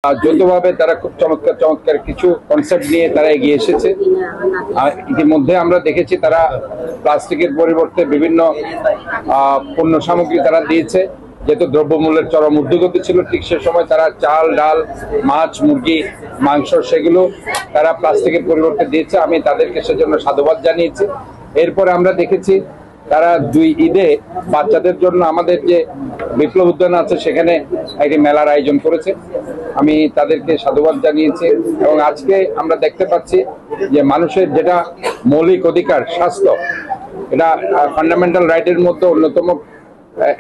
যৌথভাবে তারা খুব চমৎকার চমৎকার কিছু কনসেপ্ট নিয়ে তারা এগিয়ে এসেছে। ইতিমধ্যে আমরা দেখেছি তারা প্লাস্টিকের পরিবর্তে বিভিন্ন পণ্য সামগ্রী তারা দিয়েছে। যেহেতু দ্রব্যমূল্যের চরম ঊর্ধ্বগতি ছিল, ঠিক সে সময় তারা চাল, ডাল, মাছ, মুরগি, মাংস সেগুলো তারা প্লাস্টিকের পরিবর্তে দিয়েছে। আমি তাদেরকে সেজন্য সাধুবাদ জানিয়েছি। এরপরে আমরা দেখেছি তারা 2 ঈদে বাচ্চাদের জন্য আমাদের যে বিপ্লব উদ্যান আছে সেখানে একটি মেলার আয়োজন করেছে। আমি তাদেরকে সাধুবাদ জানিয়েছি। এবং আজকে আমরা দেখতে পাচ্ছি যে মানুষের যেটা মৌলিক অধিকার স্বাস্থ্য, এটা ফান্ডামেন্টাল রাইটের মধ্যে অন্যতম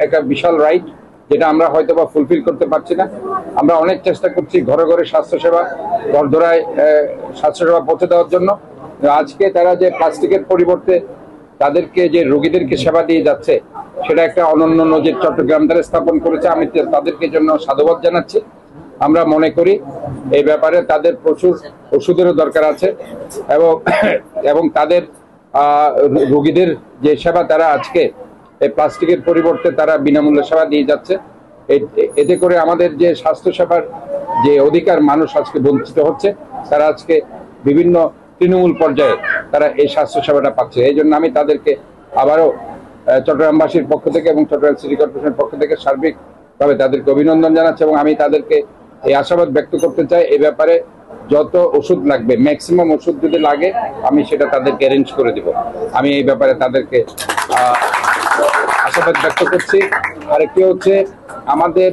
একটা বিশাল রাইট, যেটা আমরা হয়তো বা ফুলফিল করতে পারছি না। আমরা অনেক চেষ্টা করছি ঘরে ঘরে স্বাস্থ্যসেবা, ঘরদোড়ায় স্বাস্থ্যসেবা পৌঁছে দেওয়ার জন্য। আজকে তারা যে প্লাস্টিকের পরিবর্তে তাদেরকে যে রোগীদেরকে সেবা দিয়ে যাচ্ছে, সেটা একটা অনন্য নজির চট্টগ্রাম দ্বারা স্থাপন করেছে। আমি তাদেরকে জন্য সাধুবাদ জানাচ্ছি। আমরা মনে করি এই ব্যাপারে তাদের প্রচুর ওষুধেরও দরকার আছে এবং তাদের রোগীদের যে সেবা তারা আজকে এই প্লাস্টিকের পরিবর্তে তারা বিনামূল্যে সেবা দিয়ে যাচ্ছে। এতে করে আমাদের যে স্বাস্থ্যসেবার যে অধিকার মানুষ আজকে বঞ্চিত হচ্ছে, তারা আজকে বিভিন্ন তৃণমূল পর্যায়ে তারা এই স্বাস্থ্যসেবাটা পাচ্ছে। এই জন্য আমি তাদেরকে আবারও চট্টগ্রামবাসীর পক্ষ থেকে এবং চট্টগ্রাম সিটি কর্পোরেশনের পক্ষ থেকে সার্বিকভাবে তাদেরকে অভিনন্দন জানাচ্ছি। এবং আমি তাদেরকে এই আশাবাদ ব্যক্ত করতে চাই, এই ব্যাপারে যত ওষুধ লাগবে, ম্যাক্সিমাম ওষুধ যদি লাগে আমি সেটা তাদেরকে অ্যারেঞ্জ করে দিব। আমি এই ব্যাপারে তাদেরকে আশাবাদ ব্যক্ত করছি। আরেকটি হচ্ছে আমাদের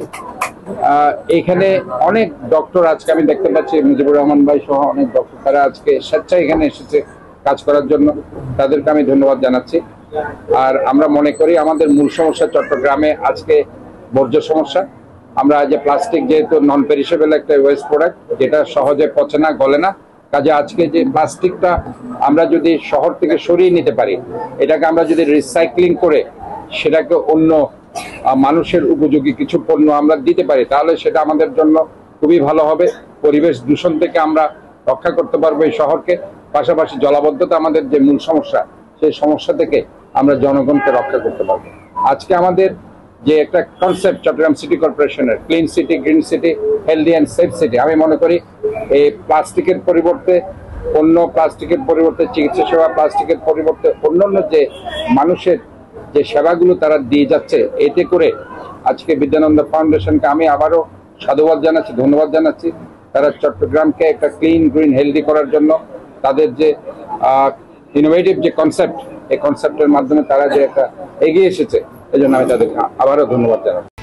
এখানে অনেক ডক্টর আজকে আমি দেখতে পাচ্ছি, মুজিবুর রহমান ভাই সহ অনেক ডক্টর তারা আজকে স্বেচ্ছায় এখানে এসেছে কাজ করার জন্য। তাদেরকে আমি ধন্যবাদ জানাচ্ছি। আর আমরা মনে করি আমাদের মূল সমস্যা চট্টগ্রামে আজকে বর্জ্য সমস্যা। আমরা যে প্লাস্টিক যেহেতু নন পেরিশেবল একটা ওয়েস্ট প্রোডাক্ট, যেটা সহজে পচে না, গলে না, কাজে আজকে যে প্লাস্টিকটা আমরা যদি শহর থেকে সরিয়ে নিতে পারি, এটাকে আমরা যদি রিসাইক্লিং করে সেটাকে অন্য মানুষের উপযোগী কিছু পণ্য আমরা দিতে পারি, তাহলে সেটা আমাদের জন্য খুবই ভালো হবে। পরিবেশ দূষণ থেকে আমরা রক্ষা করতে পারবো এই শহরকে। পাশাপাশি জলাবদ্ধতা আমাদের যে মূল সমস্যা, সেই সমস্যা থেকে আমরা জনগণকে রক্ষা করতে পারবো। আজকে আমাদের যে একটা কনসেপ্ট চট্টগ্রাম সিটি কর্পোরেশনের clean city, green city, healthy and safe city, আমি মনে করি এই প্লাস্টিকের পরিবর্তে প্লাস্টিকের পরিবর্তে চিকিৎসা সেবা, প্লাস্টিকের পরিবর্তে অন্যান্য যে মানুষের যে সেবাগুলো তারা দিয়ে যাচ্ছে, এতে করে আজকে বিদ্যানন্দ ফাউন্ডেশনকে আমি আবারও সাধুবাদ জানাচ্ছি, ধন্যবাদ জানাচ্ছি। তারা চট্টগ্রামকে একটা ক্লিন, গ্রিন, হেলদি করার জন্য তাদের যে ইনোভেটিভ যে কনসেপ্ট, এই কনসেপ্টের মাধ্যমে তারা যে একটা এগিয়ে এসেছে, এই জন্য আমি তাদেরকে আবারও ধন্যবাদ জানাচ্ছি।